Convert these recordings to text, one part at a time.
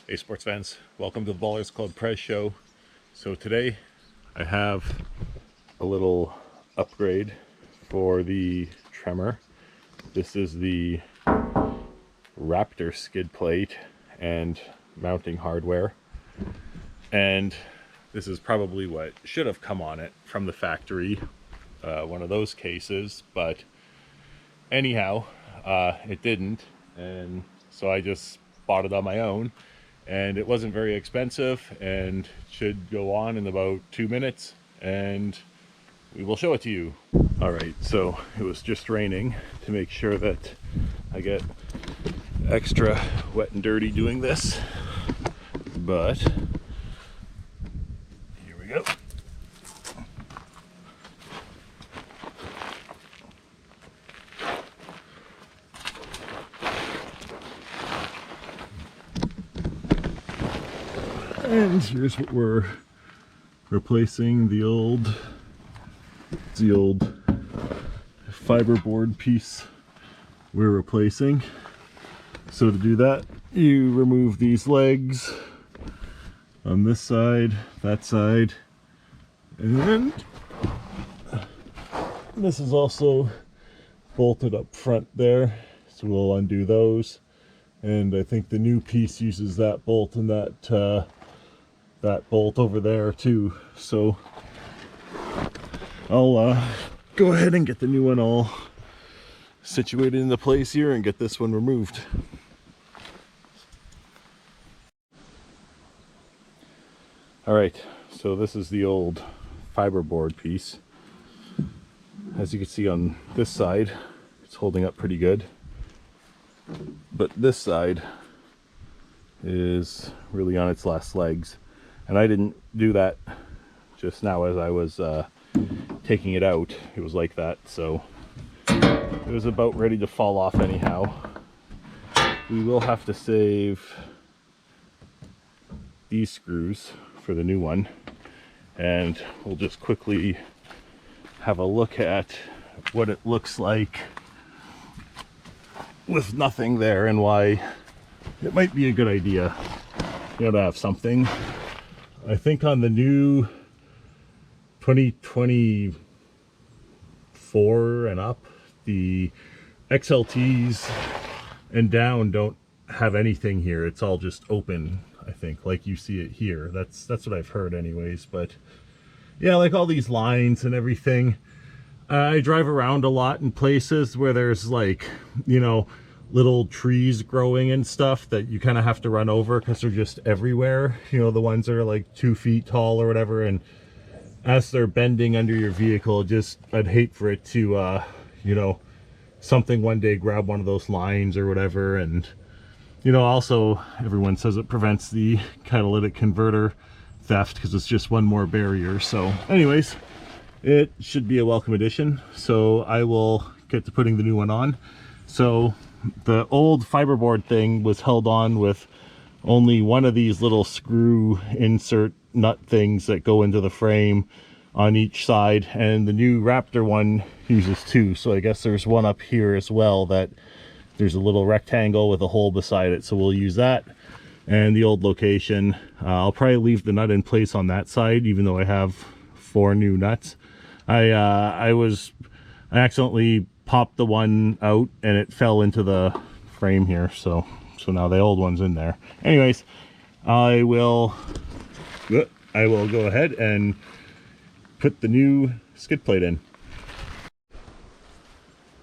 Hey sports fans, welcome to the Ballers Club Press Show. So today I have a little upgrade for the Tremor. This is the Raptor skid plate and mounting hardware. And this is probably what should have come on it from the factory, one of those cases, but anyhow, it didn't. And so I just bought it on my own. And it wasn't very expensive and should go on in about 2 minutes, and we will show it to you. All right, so it was just raining to make sure that I get extra wet and dirty doing this, but here we go. And here's what we're replacing: the old fiberboard piece we're replacing. So to do that, you remove these legs on this side, that side, and this is also bolted up front there, so we'll undo those. And I think the new piece uses that bolt and that bolt over there too. So I'll go ahead and get the new one all situated into place here and get this one removed. All right, so this is the old fiberboard piece. As you can see on this side, it's holding up pretty good, but this side is really on its last legs. And I didn't do that just now as I was taking it out. It was like that, so it was about ready to fall off anyhow. We will have to save these screws for the new one, and we'll just quickly have a look at what it looks like with nothing there and why it might be a good idea, you know, to have something. I think on the new 2024 and up, the XLTs and down don't have anything here. It's all just open, I think, like you see it here. That's what I've heard anyways. But yeah, like all these lines and everything. I drive around a lot in places where there's, like, you know, little trees growing and stuff that you kind of have to run over because they're just everywhere. You know, the ones that are like 2 feet tall or whatever, and as they're bending under your vehicle, just I'd hate for it to you know, something one day grab one of those lines or whatever. And you know, also everyone says it prevents the catalytic converter theft because it's just one more barrier. So anyways, it should be a welcome addition. So I will get to putting the new one on. So the old fiberboard thing was held on with only one of these little screw insert nut things that go into the frame on each side, and the new Raptor one uses two. So I guess there's one up here as well that there's a little rectangle with a hole beside it, so we'll use that. And the old location, I'll probably leave the nut in place on that side, even though I have 4 new nuts. I accidentally popped the one out and it fell into the frame here, so now the old one's in there. Anyways, I will go ahead and put the new skid plate in.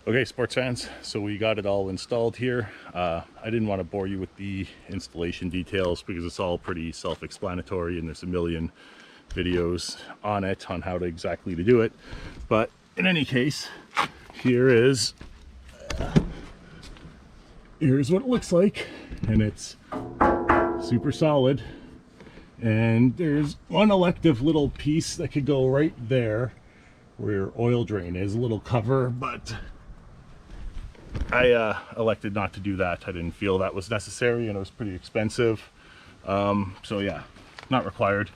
Okay, sports fans, so we got it all installed here. I didn't want to bore you with the installation details because it's all pretty self-explanatory and there's a million videos on it on how to exactly to do it. But in any case, here's what it looks like, and it's super solid. And there's one elective little piece that could go right there where your oil drain is, a little cover, but I elected not to do that. I didn't feel that was necessary, and it was pretty expensive. So yeah, not required.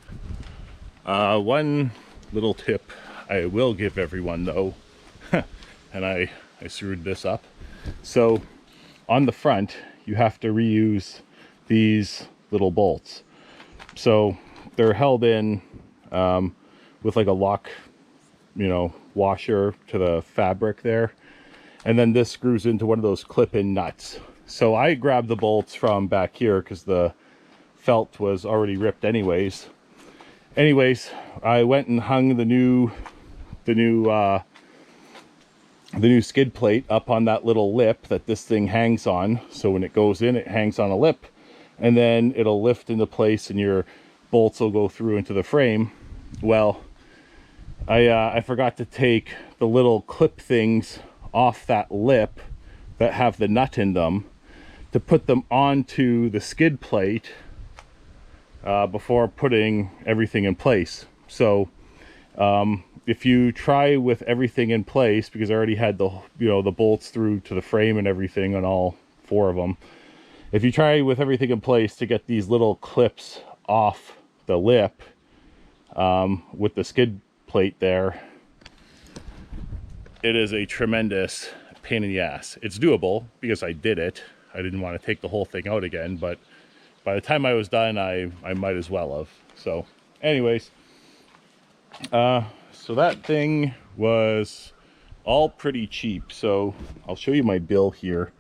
One little tip I will give everyone though, and I screwed this up. So on the front, you have to reuse these little bolts. So they're held in with like a lock, you know, washer to the fabric there. And then this screws into one of those clip-in nuts. So I grabbed the bolts from back here because the felt was already ripped anyways. I went and hung the new skid plate up on that little lip that this thing hangs on. So when it goes in, it hangs on a lip, and then it'll lift into place and your bolts will go through into the frame. Well, I forgot to take the little clip things off that lip that have the nut in them to put them onto the skid plate before putting everything in place. So if you try with everything in place, because I already had the, you know, the bolts through to the frame and everything on all 4 of them, if you try with everything in place to get these little clips off the lip with the skid plate there, it is a tremendous pain in the ass. It's doable because I did it. I didn't want to take the whole thing out again, but by the time I was done, I might as well have. So anyways, so that thing was all pretty cheap. So I'll show you my bill here.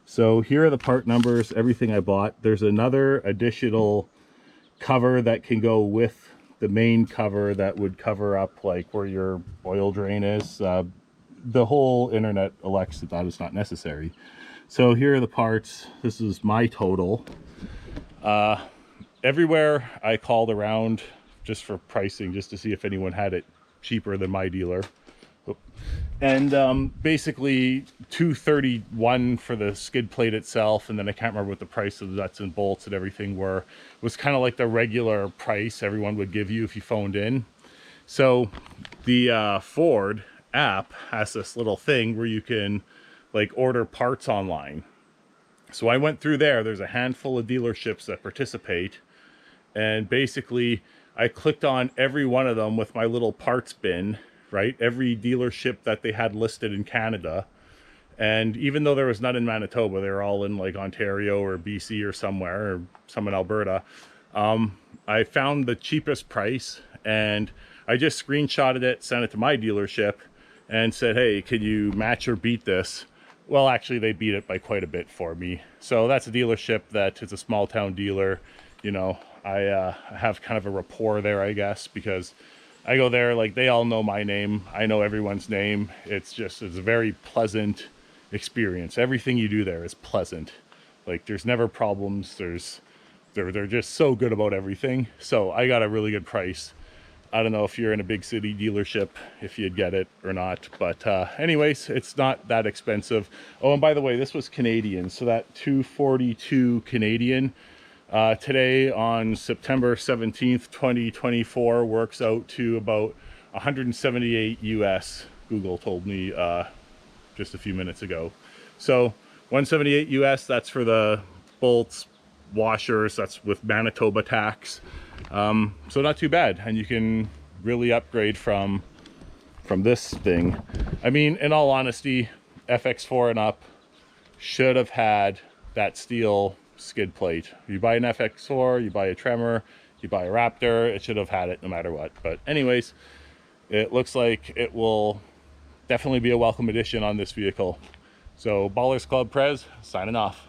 So here are the part numbers, everything I bought. There's another additional cover that can go with the main cover that would cover up like where your oil drain is. The whole internet elects that that is not necessary. So here are the parts. This is my total. Everywhere I called around just for pricing, just to see if anyone had it cheaper than my dealer. And basically $231 for the skid plate itself, and then I can't remember what the price of the nuts and bolts and everything were. It was kind of like the regular price everyone would give you if you phoned in. So the Ford app has this little thing where you can like order parts online. So I went through there. There's a handful of dealerships that participate, and basically I clicked on every one of them with my little parts bin, right? Every dealership that they had listed in Canada. And even though there was none in Manitoba, they're all in like Ontario or BC or somewhere, or some in Alberta. I found the cheapest price, and I just screenshotted it, sent it to my dealership, and said, hey, can you match or beat this? Well, actually, they beat it by quite a bit for me. So that's a dealership that it's a small town dealer. You know, I have kind of a rapport there, I guess, because I go there, like they all know my name. I know everyone's name. It's a very pleasant experience. Everything you do there is pleasant. Like there's never problems. They're just so good about everything. So I got a really good price. I don't know if you're in a big city dealership, if you'd get it or not. But anyways, it's not that expensive. Oh, and by the way, this was Canadian. So that $242 Canadian today on September 17th, 2024 works out to about 178 US. Google told me just a few minutes ago. So 178 US, that's for the bolts, washers, that's with Manitoba tax. So not too bad, and you can really upgrade from this thing. I mean, in all honesty, FX4 and up should have had that steel skid plate. You buy an FX4, you buy a Tremor, you buy a Raptor, it should have had it no matter what. But anyways, it looks like it will definitely be a welcome addition on this vehicle. So Ballers Club Prez signing off.